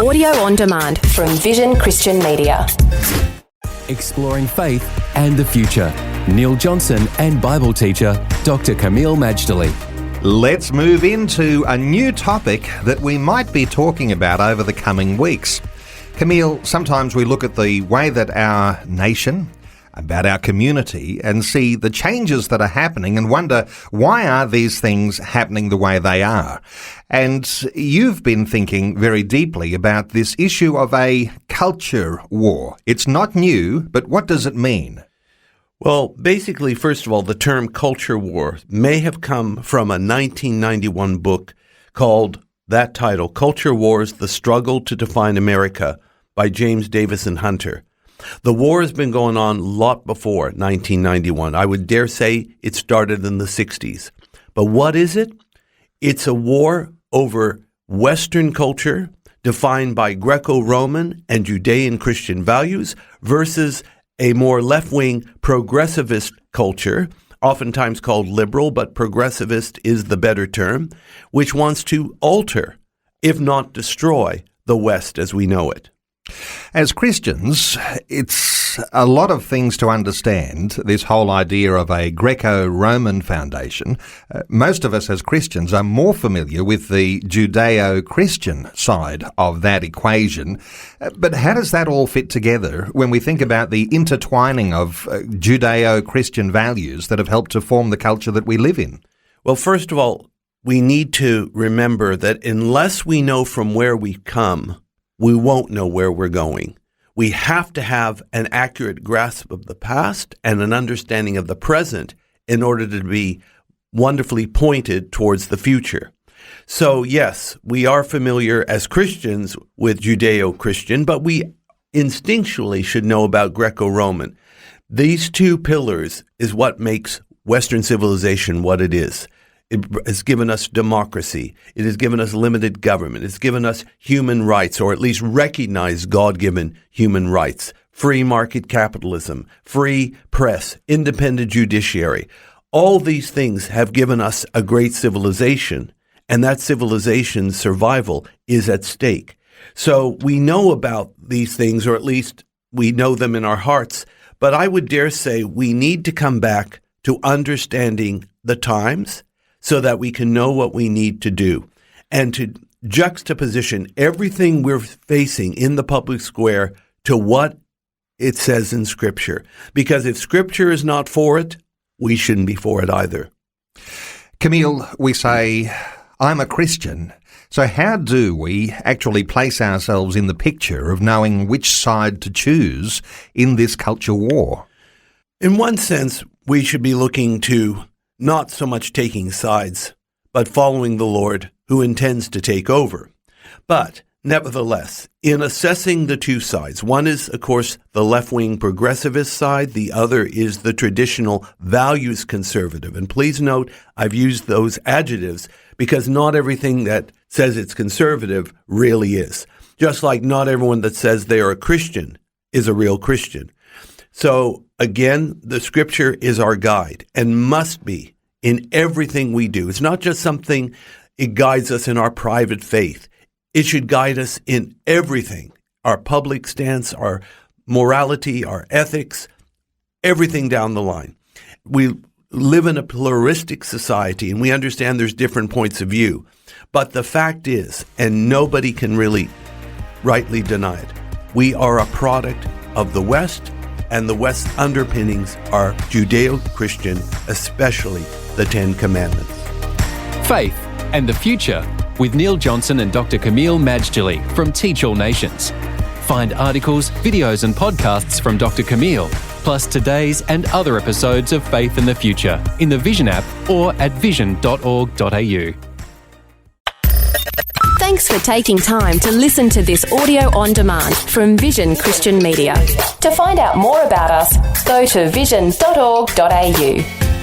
Audio on demand from Vision Christian Media. Exploring faith and the future. Neil Johnson and Bible teacher Dr. Kameel Majdali. Let's move into a new topic that we might be talking about over the coming weeks. Kameel, sometimes we look at the way that our nation, about our community, and see the changes that are happening and wonder, why are these things happening the way they are? And you've been thinking very deeply about this issue of a culture war. It's not new, but what does it mean? Well, basically, first of all, the term culture war may have come from a 1991 book called, that title, Culture Wars, The Struggle to Define America by James Davison Hunter. The war has been going on a lot before 1991. I would dare say it started in the 60s. But what is it? It's a war over Western culture defined by Greco-Roman and Judean-Christian values versus a more left-wing progressivist culture, oftentimes called liberal, but progressivist is the better term, which wants to alter, if not destroy, the West as we know it. As Christians, it's a lot of things to understand, this whole idea of a Greco-Roman foundation. Most of us as Christians are more familiar with the Judeo-Christian side of that equation. But how does that all fit together when we think about the intertwining of Judeo-Christian values that have helped to form the culture that we live in? Well, first of all, we need to remember that unless we know from where we come, we won't know where we're going. We have to have an accurate grasp of the past and an understanding of the present in order to be wonderfully pointed towards the future. So yes, we are familiar as Christians with Judeo-Christian, but we instinctually should know about Greco-Roman. These two pillars is what makes Western civilization what it is. It has given us democracy. It has given us limited government. It's given us human rights, or at least recognized God-given human rights, free market capitalism, free press, independent judiciary. All these things have given us a great civilization, and that civilization's survival is at stake. So we know about these things, or at least we know them in our hearts, but I would dare say we need to come back to understanding the times, so that we can know what we need to do, and to juxtaposition everything we're facing in the public square to what it says in Scripture. Because if Scripture is not for it, we shouldn't be for it either. Kameel, we say, I'm a Christian. So how do we actually place ourselves in the picture of knowing which side to choose in this culture war? In one sense, we should be looking to not so much taking sides, but following the Lord who intends to take over. But nevertheless, in assessing the two sides, one is, of course, the left-wing progressivist side. The other is the traditional values conservative. And please note, I've used those adjectives because not everything that says it's conservative really is. Just like not everyone that says they are a Christian is a real Christian. So again, the Scripture is our guide and must be in everything we do. It's not just something it guides us in our private faith. It should guide us in everything, our public stance, our morality, our ethics, everything down the line. We live in a pluralistic society and we understand there's different points of view. But the fact is, and nobody can really rightly deny it, we are a product of the West, and the West's underpinnings are Judeo-Christian, especially the Ten Commandments. Faith and the Future with Neil Johnson and Dr. Kameel Majdali from Teach All Nations. Find articles, videos and podcasts from Dr. Kameel, plus today's and other episodes of Faith and the Future in the Vision app or at vision.org.au. Thanks for taking time to listen to this audio on demand from Vision Christian Media. To find out more about us, go to vision.org.au.